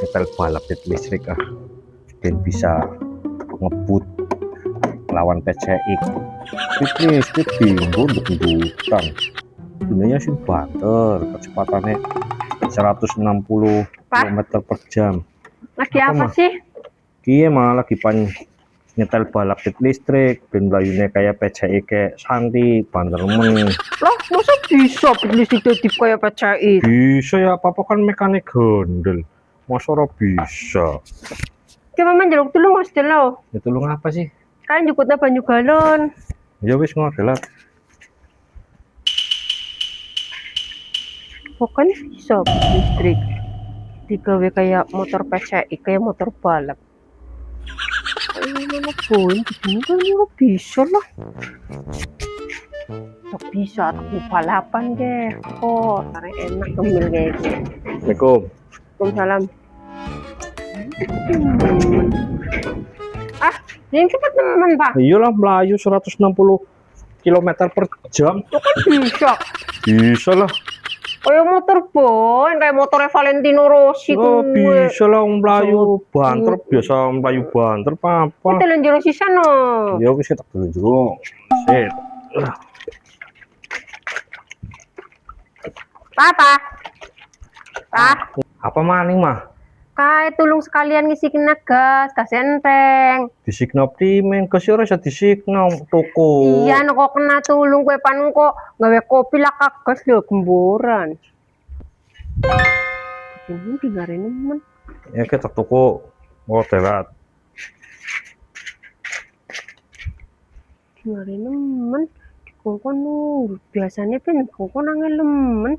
nyetel balap listrik dan bisa ngebut lawan PCX listrik bingung untuk sebenarnya sih banter kecepatannya 160 km per jam. Lagi apa sih? Iya malah lagi nyetel balap listrik dan layunya kayak PCX kayak Santi banter men. Loh masa bisa listrik jadi kayak PCX? Bisa ya, apa-apa kan mekanik gondel, masa ora bisa. Coba menjeluk dulu mas Delo. Ya tulung apa sih? Kan jukutnya banyu galon. Ya wis ngodelat. Bukan bisa listrik digawe kayak motor PCX, kayak motor balap. Mana poin begini kan nggak bisa lah. Tak bisa aku balapan deh. Oh, tarik enak ngemil kayak gitu. Assalamualaikum. Waalaikumsalam. Yang cepat teman pak. Iyalah melayu 160 km per jam. Itu kan bisa. Bisa lah. Kayak motor boy, kayak motornya Valentino Rossi. Oh bisa lah melayu banter, biasa melayu banter apa? Kita lanjut sisa no. Ya wis tak dulu. Set. Papa. Pak. Apa maning mah? Kayak tulung sekalian ngisikin gas enteng. Disikna primen ke ora iso disikna toko. Iya nek kok kena tulung kowe pan kok gawe kopi lah kagas lho gemboran. Ini digare nemen. Ya kita toko modelat. Digare nemen. Dikongkon biasanya kan dikongkon angel lemen.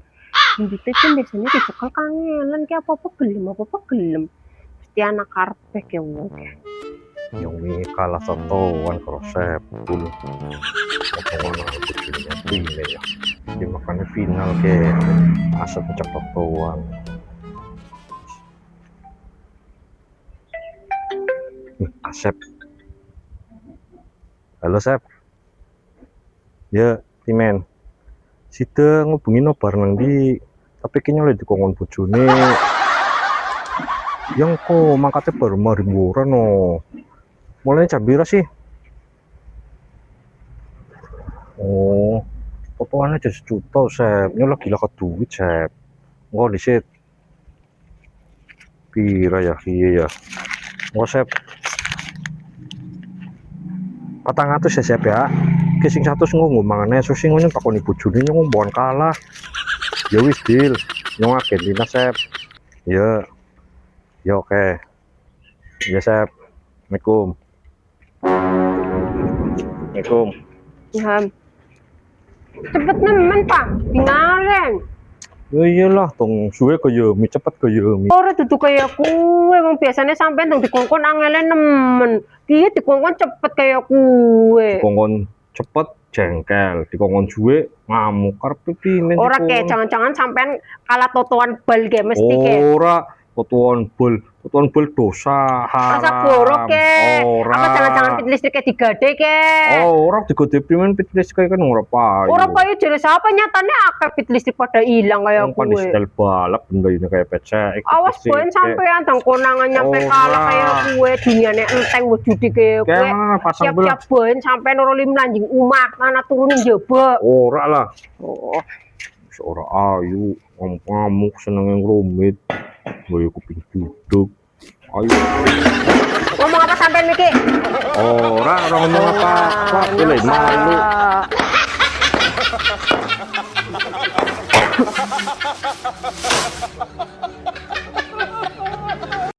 Ndite kan biasanya dicekal kangelan kayak apa-apa gelem. Mesti anak karpet ya wong. Yang ini kalah satuan krosep dulu potongan kecilnya primen ya di makanya final ke aset cepat tuan. Asep, halo Sep ya timen sida ngubungin no bareng di tapi kayaknya lagi dikongkon bojone yang kok mangkatnya baru murah no. Mulai jam berapa sih? Oh, potongannya aja 1 juta, Sep. Ini lagi laku duit, Sep. Enggak disit. Pira ya, iya ya. Oh, Sep. 400 ya, Sep ya. Kising 100 ngomongane susih ngono takoni bojone ngomong kalah. Ya wis deal. Nyong Argentina, Sep. Ya. Ya oke. Ya, Sep. Assalamualaikum. Assalamualaikum. Ilham. Cepet nemen pak, tinggalin. Ya iyalah, tong suwe kaya mie cepet kaya mie. Ora dudu kayak kue, emang biasanya sampean tong dikongkon angele nemen. Dia dikongkon cepet kayak kue. Dikongkon cepet jengkel, dikongkon suwe ngamuk karep pimen. Ora kayak jangan-jangan sampean kalah totoan bal kayak mesti kayak. Ora totoan bol dosa haram. Rasa borok ke. Ora. Apa jangan-jangan pit listrik kayak digade ke. Oh, ora digade pimen pit listrik kan ora payu. Ora payu jare siapa nyatane akeh pit listrik pada hilang kayak kue. Kan setel balap benda ini kayak PCX. Awas boen sampean tang konangan nyampe kalah kayak kue duniane enteng wujudi kayak kue. Siap-siap boen sampean ora lim lanjing umah mana turunin jaba. Ora lah. Oh. Ora ayu, ngamuk seneng yang rumit. Gue kuping duduk. Ayo. Ngomong apa sampean iki? Ora ngomong apa-apa, boleh malu.